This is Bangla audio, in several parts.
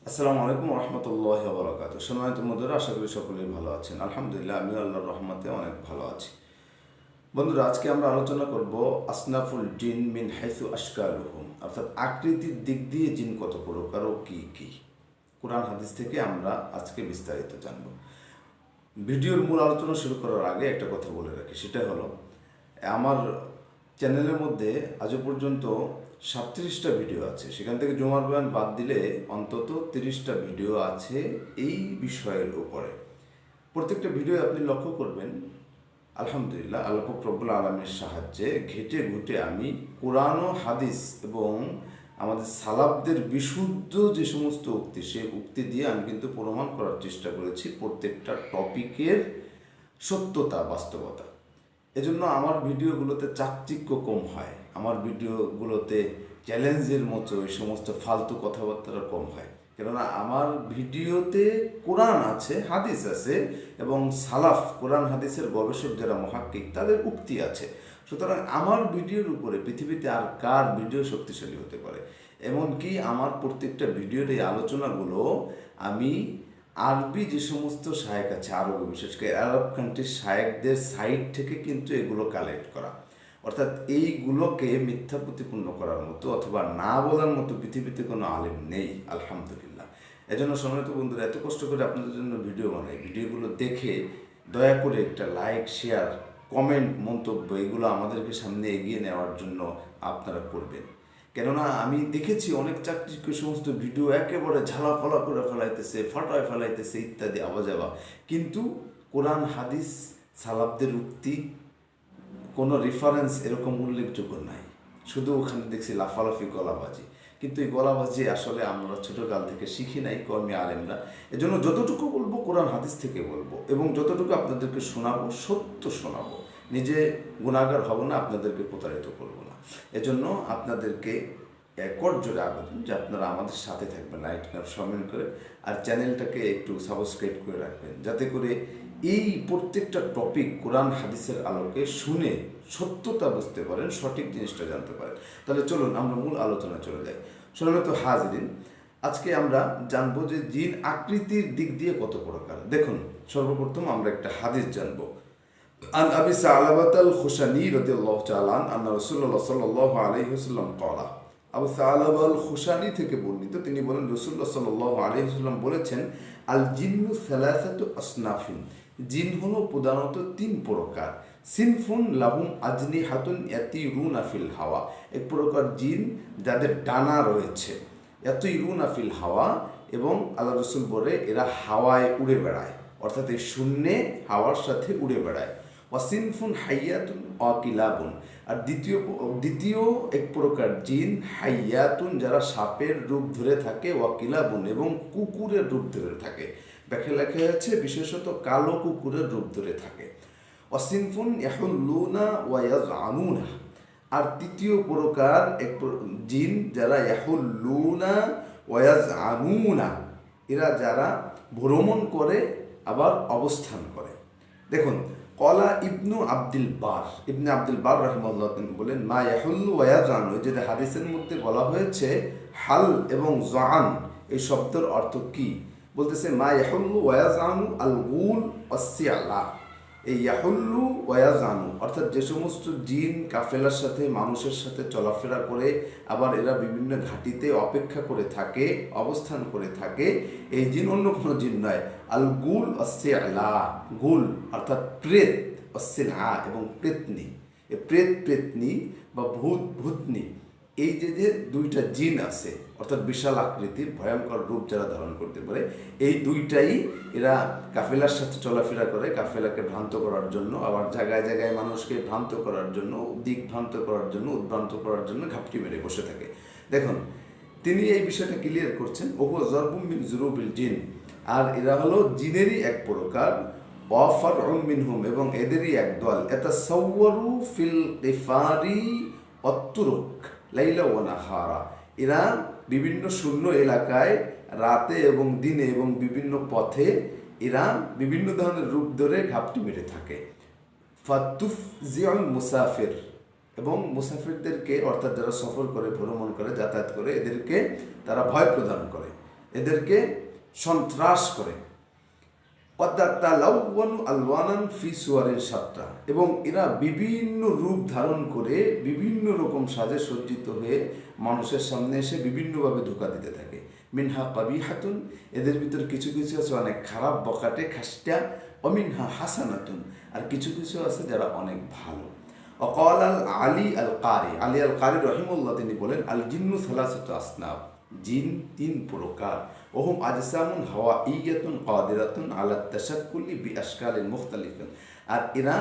আসসালামু আলাইকুম রহমতুল্লাহ বরকাত। সম্মানিত বন্ধুরা, আশা করি সকলেই ভালো আছেন। আলহামদুলিল্লাহ, আমিও আল্লাহর রহমতে অনেক ভালো আছি। বন্ধুরা, আজকে আমরা আলোচনা করব আসনাফুল জিন মিন হাইসু আশকালুহুম, অর্থাৎ আকৃতির দিক দিয়ে জিন কত প্রকার ও কী কী। কোরআন হাদিস থেকে আমরা আজকে বিস্তারিত জানব। ভিডিওর মূল আলোচনা শুরু করার আগে একটা কথা বলে রাখি, সেটা হলো আমার চ্যানেলের মধ্যে আজও পর্যন্ত 37টা ভিডিও আছে। সেখান থেকে জুমার বয়ান বাদ দিলে অন্তত 30টা ভিডিও আছে এই বিষয়ের উপরে। প্রত্যেকটা ভিডিও আপনি লক্ষ্য করবেন, আলহামদুলিল্লাহ আল্লাহ পাক রব্বুল আলামিনের সাহায্যে ঘেটে ঘুটে আমি কোরআন ও হাদিস এবং আমাদের সালাফদের বিশুদ্ধ যে সমস্ত উক্তি, সেই উক্তি দিয়ে আমি কিন্তু প্রমাণ করার চেষ্টা করেছি প্রত্যেকটা টপিকের সত্যতা, বাস্তবতা। এজন্য আমার ভিডিওগুলোতে চাকচিক্য কম হয়, আমার ভিডিওগুলোতে চ্যালেঞ্জের মতো এই সমস্ত ফালতু কথাবার্তা কম হয়। কেননা আমার ভিডিওতে কোরআন আছে, হাদিস আছে এবং সালাফ কোরআন হাদিসের গবেষক যারা মুহাক্কিক তাদের উক্তি আছে। সুতরাং আমার ভিডিওর উপরে পৃথিবীতে আর কার ভিডিও শক্তিশালী হতে পারে। এমনকি আমার প্রত্যেকটা ভিডিওর এই আলোচনাগুলো আমি আরবি যে সমস্ত শায়েক আছে, আরবে বিশেষ করে আরব কান্ট্রির শায়েকদের সাইড থেকে কিন্তু এগুলো কালেক্ট করা। অর্থাৎ এইগুলোকে মিথ্যা প্রতিপন্ন করার মতো অথবা না বলার মতো পৃথিবীতে কোনো আলেম নেই, আলহামদুলিল্লাহ। এজন্য সম্মানিত বন্ধুরা, এত কষ্ট করে আপনাদের জন্য ভিডিও বানাই, ভিডিওগুলো দেখে দয়া করে একটা লাইক, শেয়ার, কমেন্ট, মন্তব্য এগুলো আমাদেরকে সামনে এগিয়ে নেওয়ার জন্য আপনারা করবেন। কেননা আমি দেখেছি অনেক চাকরিকে সমস্ত ভিডিও একেবারে ঝালাফালা করে ফেলাইতেছে, ফাটায় ফেলাইতেছে ইত্যাদি আওয়াজাবা, কিন্তু কোরআন হাদিস সালাফদের উক্তি কোনো রেফারেন্স এরকম উল্লেখযোগ্য নাই। শুধু ওখানে দেখছি লাফালাফি, গলাবাজি। কিন্তু এই গলাবাজি আসলে আমরা ছোটোকাল থেকে শিখি নাই কর্মী আলেমরা। এজন্য যতটুকু বলবো কোরআন হাদিস থেকে বলবো এবং যতটুকু আপনাদেরকে শোনাবো সত্য শোনাবো। নিজে গুণাগার হব না, আপনাদেরকে প্রতারিত করবো না। এজন্য আপনাদেরকে জোরে আবেদন যে আপনারা আমাদের সাথে থাকবেন, লাইক কমেন্ট করে, আর চ্যানেলটাকে একটু সাবস্ক্রাইব করে রাখবেন, যাতে করে এই প্রত্যেকটা টপিক কোরআন হাদিসের আলোকে শুনে সত্যতা বুঝতে পারেন, সঠিক জিনিসটা জানতে পারেন। তাহলে চলুন আমরা মূল আলোচনা চলে যাই। সম্মানিত হাজিরিন, আজকে আমরা জানবো যে জিন আকৃতির দিক দিয়ে কত প্রকার। দেখুন, সর্বপ্রথম আমরা একটা হাদিস জানবো। আন আবি সালাবাত আল খুশানি রাদিয়াল্লাহু তাআলা আন্না রাসূলুল্লাহ সাল্লাল্লাহু আলাইহি ওয়াসাল্লাম ক্বালা। আবু সালাবা আল খুশানি থেকে বর্ণিত, তিনি বলেন রাসূলুল্লাহ সাল্লাল্লাহু আলাইহি ওয়াসাল্লাম বলেছেন, আল জিন্নু সালাসাতু আসনাফিন, জিন হলো প্রধানত তিন প্রকার। সিনফুন লাহুম আজনিহাতুন ইয়াতিরুনা ফিল হাওয়া, এক প্রকার জিন যাদের ডানা রয়েছে, ইয়াতিরুনা ফিল হাওয়া, এবং আল্লাহ রসুল বলে এরা হাওয়ায় উড়ে বেড়ায়, অর্থাৎ এই শূন্যে হাওয়ার সাথে উড়ে বেড়ায়। ওয়াসিনফুন হাইয়াতুন অকিলাবুন, আর দ্বিতীয় এক প্রকার জিন হাইয়াতুন, যারা সাপের রূপ ধরে থাকে, ওয়াকিলাবুন, এবং কুকুরের রূপ ধরে থাকে। ব্যাখ্যা লেখা আছে বিশেষত কালো কুকুরের রূপ ধরে থাকে। অসিনফুন ইয়াহুল্লুনা ওয়া ইয়াজআমুনা, আর তৃতীয় প্রকার এক জিন যারা ইয়াহুল্লুনা ওয়া ইয়াজআমুনা, এরা যারা ভ্রমণ করে আবার অবস্থান করে। দেখুন, কলা ইবনু আব্দুল বার, ইবনে আব্দুল বার রাহিমাহুল্লাহ বলেন, মা ইয়াহুল্লু ওয়া ইয়াজআনু, যে হাদিসের মধ্যে বলা হয়েছে হাল এবং জান, এই শব্দের অর্থ কি? বলতেছে মা ইয়াহুল্লু ওয়া ইয়াজআনু আল গুল ওয়াসসিআলা। এই ইয়াহুল্লু ওয়া ইয়াজআনু অর্থাৎ যে সমস্ত জিন কাফেলার সাথে, মানুষের সাথে চলাফেরা করে, আবার এরা বিভিন্ন ঘাটিতে অপেক্ষা করে থাকে, অবস্থান করে থাকে, এই জিন অন্য কোনো জিন নয়। আল গুল ওয়াসসিআলা, গুল অর্থাৎ প্রেত, ওয়াসসিআলা এবং প্রেতনি। এই প্রেত, প্রেতনি বা ভূত, ভূতনি, এই যে দুইটা জিন আছে, অর্থাৎ বিশাল আকৃতির ভয়ঙ্কর রূপ যারা ধারণ করতে পারে, এই দুইটাই এরা কাফেলার সাথে চলাফেরা করে, কাফেলাকে ভ্রান্ত করার জন্য, আবার জায়গায় জায়গায় মানুষকে ভ্রান্ত করার জন্য, দিক ভ্রান্ত করার জন্য, উদ্ভ্রান্ত করার জন্য ঘাপটি মেরে বসে থাকে। দেখুন, তিনি এই বিষয়টা ক্লিয়ার করছেন, ওহু জরবুম মিন জুরুবিল জিন, আর এরা হলো জিনেরই এক প্রকার, ওয়াফারউম মিনহুম, এবং এদেরই এক দল, ইয়াতাসাওয়ারু ফিল কিফারি অত্তুরুক লাইলা ওয়া নাহারা, এরা বিভিন্ন শূন্য এলাকায় রাতে এবং দিনে এবং বিভিন্ন পথে এরা বিভিন্ন ধরনের রূপ ধরে ঘাপটি মেরে থাকে। ফাতুফজিউল মুসাফির, এবং মুসাফিরদেরকে, অর্থাৎ যারা সফর করে, ভ্রমণ করে, যাতায়াত করে, এদেরকে তারা ভয় প্রদান করে। এদেরকে সন্ত্রাস করে। আলওয়ানান ফি সুয়ারিন সাতটা, এবং এরা বিভিন্ন রূপ ধারণ করে বিভিন্ন রকম সাজে সজ্জিত হয়ে মানুষের সামনে এসে বিভিন্নভাবে ধোঁকা দিতে থাকে। মিনহা কাবিহাতুন, এদের ভিতর কিছু কিছু আছে অনেক খারাপ বকাটে খাসটা, অমিনহা হাসানাতুন, আর কিছু কিছু আছে যারা অনেক ভালো। অকাল আলী আল কারি রহিমুল্লাহ তিনি বলেন, আল জিন্নু সালাসাতু আসনাফ, জিন তিন প্রকার। ওহুম আজসামুন হাওয়া ইয়াতুন কাদিরাতুন আলা তাশাক্কুলি বি আশকালিন মুখতালিফিন, আর এরা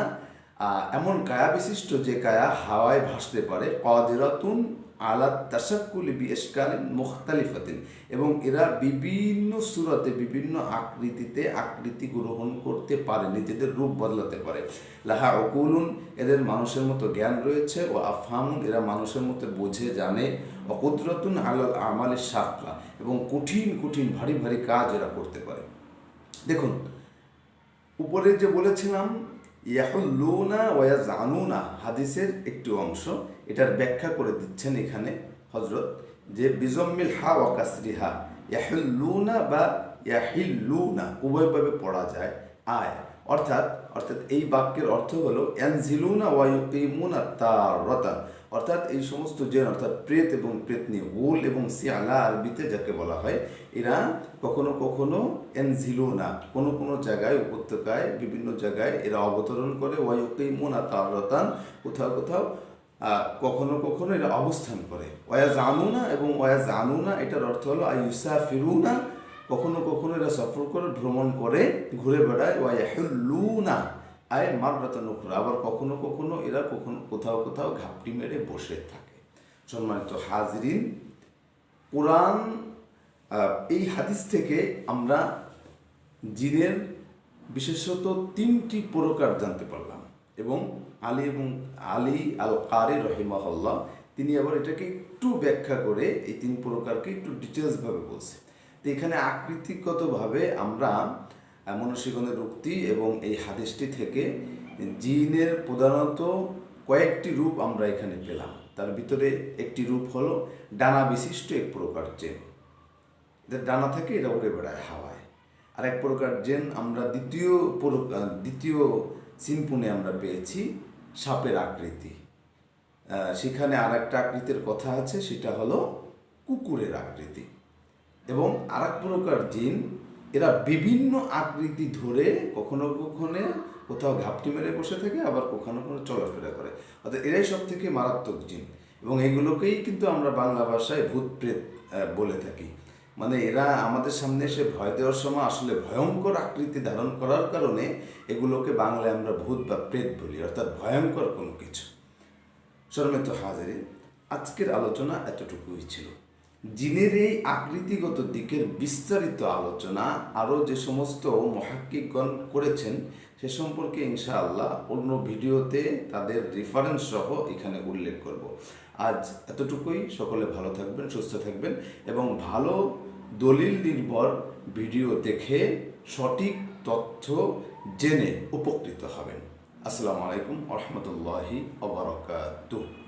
এমন কায়া বিশিষ্ট যে কায়া হাওয়ায় ভাসতে পারে, কাদিরাতুন আলা তাশাক্কুলি বি আশকালিন মুখতালিফাতিন, এবং এরা বিভিন্ন সূরতে বিভিন্ন আকৃতিতে আকৃতি গ্রহণ করতে পারে, নিজেদের রূপ বদলাতে পারে। লাহা উকুলুন, এদের মানুষের মতো জ্ঞান রয়েছে, ও আফহামুন, এরা মানুষের মতো বোঝে জানে, ও কুদরাতুন আলাল আমালি শাকলা, এবং কঠিন কঠিন ভারী ভারী কাজ এরা করতে পারে। দেখুন, উপরে যে বলেছিলাম ইয়াহুল্লুনা ওয়া জানুনা, হাদিসের একটি অংশ, এটার ব্যাখ্যা করে দিচ্ছেন এখানে হজরত, যে বিজম্মিল হা ওয়া কাসরিহা, ইয়াহুল্লুনা বা ইয়াহিল্লুনা উভয়ভাবে পড়া যায় আয়, অর্থাৎ এই বাক্যের অর্থ হলো ইয়ানজিলুনা ওয়া ইউকিমুনা তারাতান, অর্থাৎ এই সমস্ত জিন, অর্থাৎ প্রেত এবং প্রেতনি, গুল এবং সিয়ালা আরবিতে যাকে বলা হয়, এরা কখনো কখনো এনজিলুনা, কোনো কোনো জায়গায় উপত্যকায় বিভিন্ন জায়গায় এরা অবতরণ করে, ওয়া ইউকিমুনা তারাতান, কোথাও কোথাও কখনো কখনো এরা অবস্থান করে। ওয়া জানুনা এবং ওয়া জানুনা এটার অর্থ হলো আইউসাফিরুনা, কখনো কখনো এরা সফর করে, ভ্রমণ করে, ঘুরে বেড়ায়। ওয়া ইয়াহুল্লুনা আয় মাররাতান উখরা, আবার কখনো কখনো এরা কোথাও কোথাও ঘাপটি মেরে বসে থাকে। সম্মানিত হাজরিন, কোরআন এই হাদিস থেকে আমরা জিনের বিশেষত তিনটি প্রকার জানতে পারলাম, এবং আলী আল কারি রহিমাহুল্লাহ তিনি আবার এটাকে একটু ব্যাখ্যা করে এই তিন প্রকারকে একটু ডিটেলসভাবে বলছে। তো এখানে আকৃতিগতভাবে আমরা মনসিগণের উক্তি এবং এই হাদিসটি থেকে জিনের প্রধানত কয়েকটি রূপ আমরা এখানে পেলাম। তার ভিতরে একটি রূপ হলো ডানা বিশিষ্ট এক প্রকার জিন, এদের ডানা থাকে, এরা উড়ে বেড়ায় হাওয়ায়। আর এক প্রকার জিন আমরা দ্বিতীয় সিনপুনে আমরা পেয়েছি সাপের আকৃতি, সেখানে আর একটা আকৃতির কথা আছে, সেটা হলো কুকুরের আকৃতি। এবং আর এক প্রকার জিন, এরা বিভিন্ন আকৃতি ধরে কখনো কখনো কোথাও ঘাপটি মেরে বসে থাকে, আবার কখনো কখনো চলাফেরা করে, অর্থাৎ এরাই সব থেকে মারাত্মক জিন। এবং এগুলোকেই কিন্তু আমরা বাংলা ভাষায় ভূত প্রেত বলে থাকি। মানে এরা আমাদের সামনে এসে ভয় দেওয়ার সময় আসলে ভয়ঙ্কর আকৃতি ধারণ করার কারণে এগুলোকে বাংলায় আমরা ভূত বা প্রেত বলি, অর্থাৎ ভয়ঙ্কর কোনো কিছু। সম্মানিত হাজিরিন, আজকের আলোচনা এতটুকুই ছিল। জিনের এই আকৃতিগত দিকের বিস্তারিত আলোচনা আরও যে সমস্ত মুহাক্কিকগণ করেছেন সে সম্পর্কে ইনশাআল্লাহ অন্য ভিডিওতে তাদের রেফারেন্স সহ এখানে উল্লেখ করব। আজ এতটুকুই। সকলে ভালো থাকবেন, সুস্থ থাকবেন, এবং ভালো দলিল নির্ভর ভিডিও দেখে সঠিক তথ্য জেনে উপকৃত হবেন। আসসালামু আলাইকুম ওয়া রাহমাতুল্লাহি ওয়া বারাকাতুহু।